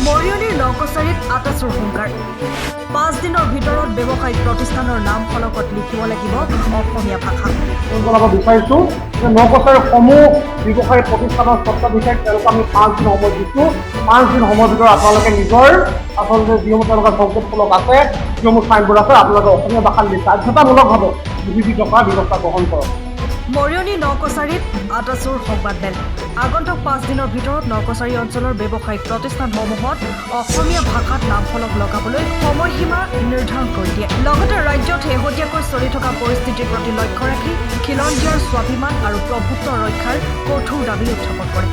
মৰিয়নিৰ নকছাৰীত আটাচুৰ হুংকাৰ 5 দিনৰ ভিতৰত ব্যৱসায়িক প্ৰতিষ্ঠানৰ নাম ফলকত লিখিব লাগিব অসমীয়া ভাষা। জনাব বিচাৰিছোঁ যে নকছাৰীৰ সমূহ ব্যৱসায়ী প্ৰতিষ্ঠানৰ স্বত্বাধিকাৰীক তেওঁলোকে আমি 5 দিন সময় দিছোঁ। 5 দিন সময়ৰ ভিতৰত আপোনালোকে নিজৰ আচলতে যিসমূহ তেওঁলোকৰ সংকেত ফলক আছে, যিসমূহ চাইনবোৰ্ড আছে, আপোনালোকে অসমীয়া ভাষাত বাধ্যতামূলকভাৱে লিপিবদ্ধ কৰাৰ ব্যৱস্থা গ্ৰহণ কৰক। মৰিয়নি নকছাৰীত আটাচুৰ সংবাদমেল। আগন্তুক 5 দিনৰ ভিতৰত নকছাৰী অঞ্চলৰ ব্যৱসায়িক প্ৰতিষ্ঠানসমূহত অসমীয়া ভাষাত নাম ফলক লগাবলৈ সময়সীমা নিৰ্ধাৰণ কৰি দিয়ে। লগতে ৰাজ্যত শেহতীয়াকৈ চলি থকা পৰিস্থিতিৰ প্ৰতি লক্ষ্য ৰাখি খিলঞ্জীয়াৰ স্বাভিমান আৰু প্ৰভুত্ব ৰক্ষাৰ কঠোৰ দাবী উত্থাপন কৰে।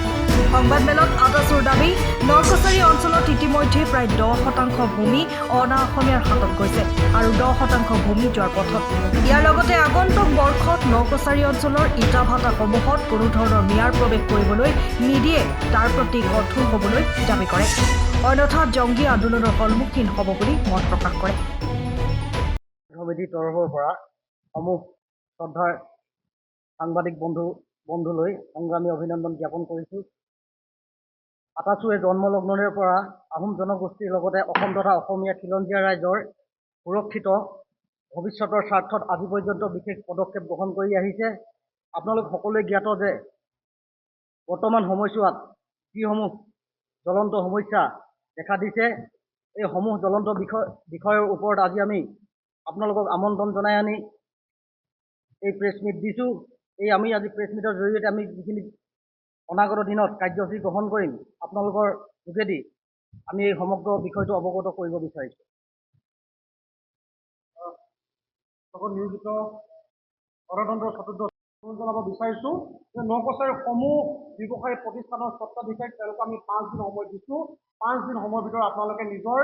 সংবাদমেলত আটাচুৰ দাবী, নকছাৰী অঞ্চলত ইতিমধ্যে প্ৰায় 10% ভূমি অনা অসমীয়াৰ হাতত গৈছে আৰু 10% ভূমি যোৱাৰ পথত। ইয়াৰ লগতে আগন্তুক বৰ্ষত নকছাৰী অঞ্চলৰ ইটা ভাটাসমূহত কোনো ধৰণৰ মিয়াৰ প্ৰৱেশ কৰিবলৈ নিদিয়ে, তাৰ প্ৰতি কঠোৰ হ'বলৈ দাবী কৰে। অন্যথা জংগী আন্দোলনৰ সন্মুখীন হ'ব বুলি মত প্ৰকাশ কৰে। সমিতিৰ তৰফৰ পৰা সমূহ শ্ৰদ্ধাৰ সাংবাদিক বন্ধুলৈ সংগ্ৰামী অভিনন্দন জ্ঞাপন কৰিছোঁ। আটাচুৱে জন্মলগ্নৰে পৰা আহোম জনগোষ্ঠীৰ লগতে অসম তথা অসমীয়া খিলঞ্জীয়া ৰাইজৰ সুৰক্ষিত ভৱিষ্যতৰ স্বাৰ্থত আজি পৰ্যন্ত বিশেষ পদক্ষেপ গ্ৰহণ কৰি আহিছে। আপোনালোক সকলোৱে জ্ঞাত যে বৰ্তমান সময়ছোৱাত যিসমূহ জ্বলন্ত সমস্যা দেখা দিছে, এই সমূহ জ্বলন্ত বিষয়ৰ ওপৰত আজি আমি আপোনালোকক আমন্ত্ৰণ জনাই আনি এই প্ৰেছ মিট দিছোঁ। আমি আজি প্ৰেছ মিটৰ জৰিয়তে আমি যিখিনি অনাগত দিনত কাৰ্যসূচী গ্ৰহণ কৰিম, আপোনালোকৰ যোগেদি আমি এই সমগ্ৰ বিষয়টো অৱগত কৰিব বিচাৰিছোঁ। নিয়োজিত গণতন্ত্ৰ চতুৰ্থ জনাব বিচাৰিছোঁ যে নকছাৰীৰ সমূহ ব্যৱসায়ী প্ৰতিষ্ঠানৰ স্বত্বাধিকাৰীক তেওঁলোকে আমি 5 দিন সময় দিছোঁ। 5 দিন সময়ৰ ভিতৰত আপোনালোকে নিজৰ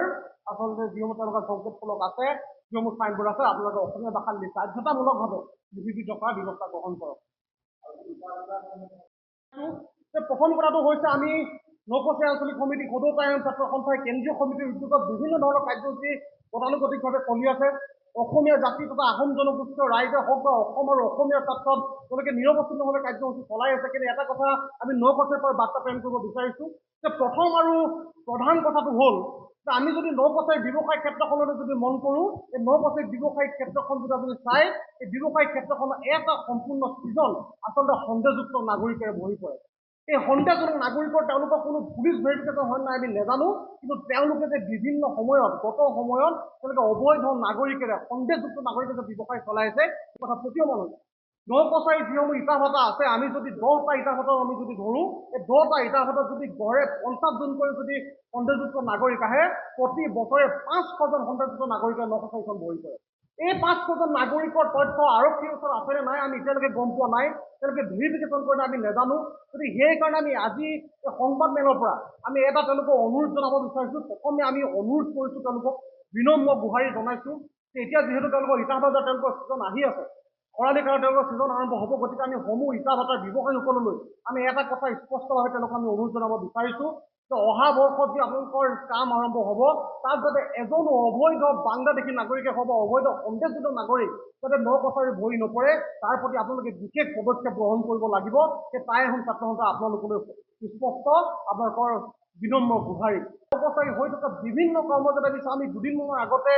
আচলতে যিসমূহ তেওঁলোকৰ সংকেত ফলক আছে, যিসমূহ চাইনবোৰ্ড আছে, আপোনালোকে অসমীয়া ভাষাত বাধ্যতামূলকভাৱে লিপিবদ্ধ কৰাৰ ব্যৱস্থা গ্ৰহণ কৰক। প্ৰথম কথাটো হৈছে, আমি নকছাৰী আঞ্চলিক সমিতি সদৌতায়ন ছাত্ৰ সন্থাই কেন্দ্ৰীয় সমিতিৰ উদ্যোগত বিভিন্ন ধৰণৰ কাৰ্যসূচী গতানুগতিকভাৱে চলি আছে। অসমীয়া জাতি তথা আহোম জনগোষ্ঠীয় ৰাইজে হওক বা অসম আৰু অসমীয়াৰ স্বাৰ্থত তেওঁলোকে নিৰৱচ্ছিন্নভাৱে কাৰ্যসূচী চলাই আছে। কিন্তু এটা কথা আমি নকছাৰীৰ পৰা বাৰ্তা প্ৰেৰণ কৰিব বিচাৰিছোঁ যে প্ৰথম আৰু প্ৰধান কথাটো হ'ল যে আমি যদি নকছাৰী ব্যৱসায়িক ক্ষেত্ৰখনলৈ যদি মন কৰোঁ, এই নকছাৰী ব্যৱসায়িক ক্ষেত্ৰখন যদি আপুনি চাই, এই ব্যৱসায়িক ক্ষেত্ৰখনৰ এটা সম্পূৰ্ণ সৃজন আচলতে সন্দেহযুক্ত নাগৰিকেৰে ভৰি পৰে। এই সন্দেহজনক নাগৰিকৰ তেওঁলোকৰ কোনো পুলিচ ভেৰিফিকেশ্যন হয় নাই আমি নাজানো, কিন্তু তেওঁলোকে যে বিভিন্ন সময়ত গত সময়ত তেওঁলোকে অবৈধ নাগৰিকেৰে সন্দেহযুক্ত নাগৰিকে যে ব্যৱসায় চলাইছে, সেই কথা প্ৰতীয়মান হৈছে। নকছাৰী যিসমূহ ইটা ভাটা আছে, আমি যদি 10টা ইটা ভাটা আমি যদি ধৰোঁ, এই 10টা ইটা ভাটাত যদি গড়ে 50 জনকৈ যদি সন্দেহযুক্ত নাগৰিক আহে, প্ৰতি বছৰে 500জন সন্দেহযুক্ত নাগৰিকে নকছাৰীখন ভৰি পৰে। এই 500জন নাগৰিকৰ তথ্য আৰক্ষীৰ ওচৰত আছেনে নাই আমি এতিয়ালৈকে গম পোৱা নাই, তেওঁলোকে ভেৰিফিকেশ্যন কৰে আমি নাজানো। গতিকে সেইকাৰণে আমি আজি এই সংবাদমেলৰ পৰা আমি এটা তেওঁলোকক অনুৰোধ জনাব বিচাৰিছোঁ। প্ৰথমে আমি অনুৰোধ কৰিছোঁ, তেওঁলোকক বিনম্ৰ গুহাৰি জনাইছোঁ যে এতিয়া যিহেতু তেওঁলোকৰ ইটা ভাটাৰ তেওঁলোকৰ ছিজন আহি আছে, খৰালি কালত তেওঁলোকৰ ছিজন আৰম্ভ হ'ব, গতিকে আমি সমূহ ইটা ভাটাৰ ব্যৱসায়ীসকললৈ আমি এটা কথা স্পষ্টভাৱে তেওঁলোকক আমি অনুৰোধ জনাব বিচাৰিছোঁ যে অহা বৰ্ষত যি আপোনালোকৰ কাম আৰম্ভ হ'ব, তাত যাতে এজনো অবৈধ বাংলাদেশী নাগৰিকে হওক বা অবৈধ সন্দেহযুক্ত নাগৰিক যাতে নকছাৰী ভৰি নপৰে, তাৰ প্ৰতি আপোনালোকে বিশেষ পদক্ষেপ গ্ৰহণ কৰিব লাগিব। সেই তাই এখন ছাত্ৰ সন্থা আপোনালোকলৈ স্পষ্ট আপোনালোকৰ বিনম্ৰ গুহাৰি। নকছাৰী হৈ থকা বিভিন্ন কৰ্মযাতে বিচাৰ আমি দুদিনমানৰ আগতে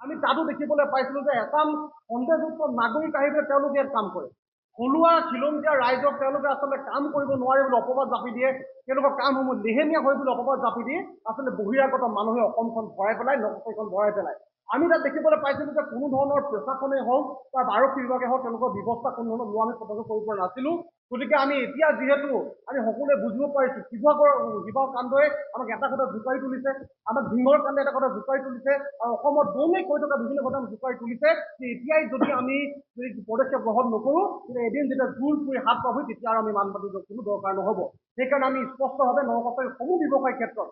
আমি তাতো দেখিবলৈ পাইছিলোঁ যে এচাম সন্দেহযুক্ত নাগৰিক আহি পেলাই তেওঁলোকে ইয়াত কাম কৰে। থলুৱা খিলঞ্জীয়া ৰাইজক তেওঁলোকে আচলতে কাম কৰিব নোৱাৰে বুলি অপবাদ জাপি দিয়ে, তেওঁলোকৰ কামসমূহ লেহেমীয়া হয় বুলি অপবাদ জাপি দি আচলতে বহিৰাগত মানুহে অসমখন ভৰাই পেলাই, নকছাৰীখন ভৰাই পেলায়। আমি তাত দেখিবলৈ পাইছিলোঁ যে কোনো ধৰণৰ প্ৰশাসনেই হওক বা আৰক্ষী বিভাগে হওক তেওঁলোকৰ ব্যৱস্থা কোনো ধৰণৰ লোৱা আমি পদক্ষেপ কৰিব পৰা নাছিলোঁ। গতিকে আমি এতিয়া যিহেতু আমি সকলোৱে বুজিব পাৰিছোঁ, শিৱসাগৰ কাণ্ডই আমাক এটা কথা জোকাৰি তুলিছে, আমাক ভীমৰ কাণ্ডে এটা কথা জোকাৰি তুলিছে, আৰু অসমত দৌমিক হৈ থকা বিভিন্ন ঘটনা জোকাৰি তুলিছে যে এতিয়াই যদি আমি যদি পদক্ষেপ গ্ৰহণ নকৰোঁ, তেতিয়া এদিন যেতিয়া জোৰ পুৰি হাত পাবহি, তেতিয়া আৰু আমি মান পাতিব কোনো দৰকাৰ নহ'ব। সেইকাৰণে আমি স্পষ্টভাৱে নকছাৰী সমূহ ব্যৱসায়িক ক্ষেত্ৰত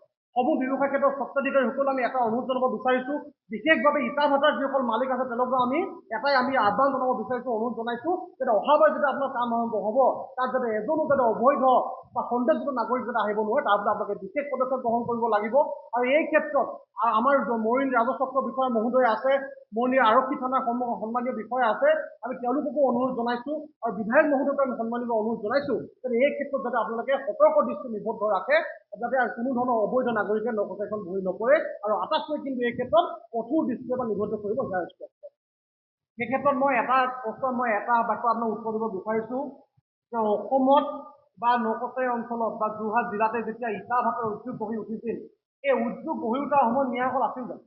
স্বত্বাধিকাৰীসকলক আমি এটা অনুৰোধ জনাব বিচাৰিছোঁ। বিশেষভাৱে ইটা ভাটাৰ যিসকল মালিক আছে তেওঁলোকক আমি এটাই আমি আহ্বান জনাব বিচাৰিছোঁ, অনুৰোধ জনাইছোঁ যাতে অহাবাৰ যেতিয়া আপোনাৰ কাম আৰম্ভ হ'ব, তাত যাতে এজনো যাতে অবৈধ বা সন্দেহযুক্ত নাগৰিক যাতে আহিব নোৱাৰে, তাৰ বাবে আপোনালোকে বিশেষ পদক্ষেপ গ্ৰহণ কৰিব লাগিব। আৰু এই ক্ষেত্ৰত আমাৰ মৰিয়নি ৰাজচক্ৰ বিষয়া মহোদয় আছে, মৰিয়নি আৰক্ষী থানাৰ সন্মানীয় বিষয়া আছে, আমি তেওঁলোককো অনুৰোধ জনাইছোঁ আৰু বিধায়ক মহোদয়ক আমি সন্মানিত অনুৰোধ জনাইছোঁ যাতে এই ক্ষেত্ৰত যাতে আপোনালোকে সতৰ্ক দৃষ্টি নিবদ্ধ ৰাখে, যাতে কোনো ধৰণৰ অবৈধ নাগৰিকে নকছাৰীখন ভৰি নপৰে আৰু আটাইতকৈ কিন্তু এই ক্ষেত্ৰত কঠোৰ দৃষ্টিৰে নিবদ্ধ কৰিব সেয়া স্পষ্ট। সেই ক্ষেত্ৰত মই এটা বাক্য আপোনাক উত্তৰ দিব বিচাৰিছোঁ যে অসমত বা নকছাৰী অঞ্চলত বা যোৰহাট জিলাতে যেতিয়া ইটা ভাটাৰ উদ্যোগ গঢ়ি উঠিছিল, এই উদ্যোগ গঢ়ি উঠাৰ সময়ত ন্যায়সকল আছিল জানো?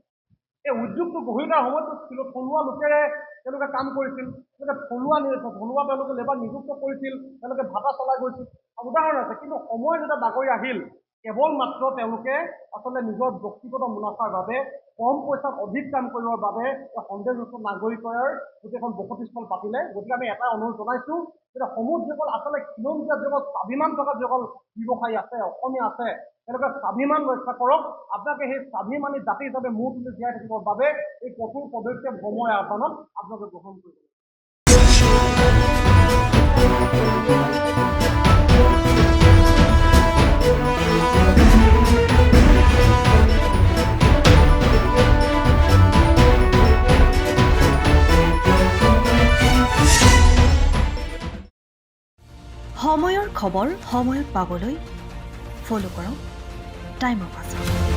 এই উদ্যোগটো গঢ়ি উঠাৰ সময়তো থলুৱা লোকেৰে তেওঁলোকে কাম কৰিছিল, তেওঁলোকে থলুৱা তেওঁলোকে লেবাৰ নিযুক্ত কৰিছিল, তেওঁলোকে ভাটা চলাই গৈছিল, উদাহৰণ আছে। কিন্তু সময় যেতিয়া বাগৰি আহিল, কেৱল মাত্ৰ তেওঁলোকে আচলতে নিজৰ ব্যক্তিগত মুনাফাৰ বাবে কম পইচাত অধিক কাম কৰিবৰ বাবে সন্দেহযুক্ত নাগৰিকৰ গোটেইখন বসতিস্থল পাতিলে। গতিকে আমি এটা অনুৰোধ জনাইছোঁ যে সমূহ যিসকল আচলতে খিলঞ্জীয়া যিসকল স্বাভিমান থকা যিসকল ব্যৱসায়ী আছে, অসমীয়া আছে, তেওঁলোকে স্বাভিমান ৰক্ষা কৰক। আপোনালোকে সেই স্বাভিমানী জাতি হিচাপে মূৰ তুলি জীয়াই থাকিবৰ বাবে এই কঠোৰ পদক্ষেপ সময় আহ্বানত আপোনালোকে গ্ৰহণ কৰিব। সময়ৰ খবৰ সময়ত পাবলৈ ফ'ল' কৰক টাইম অফ আছাম।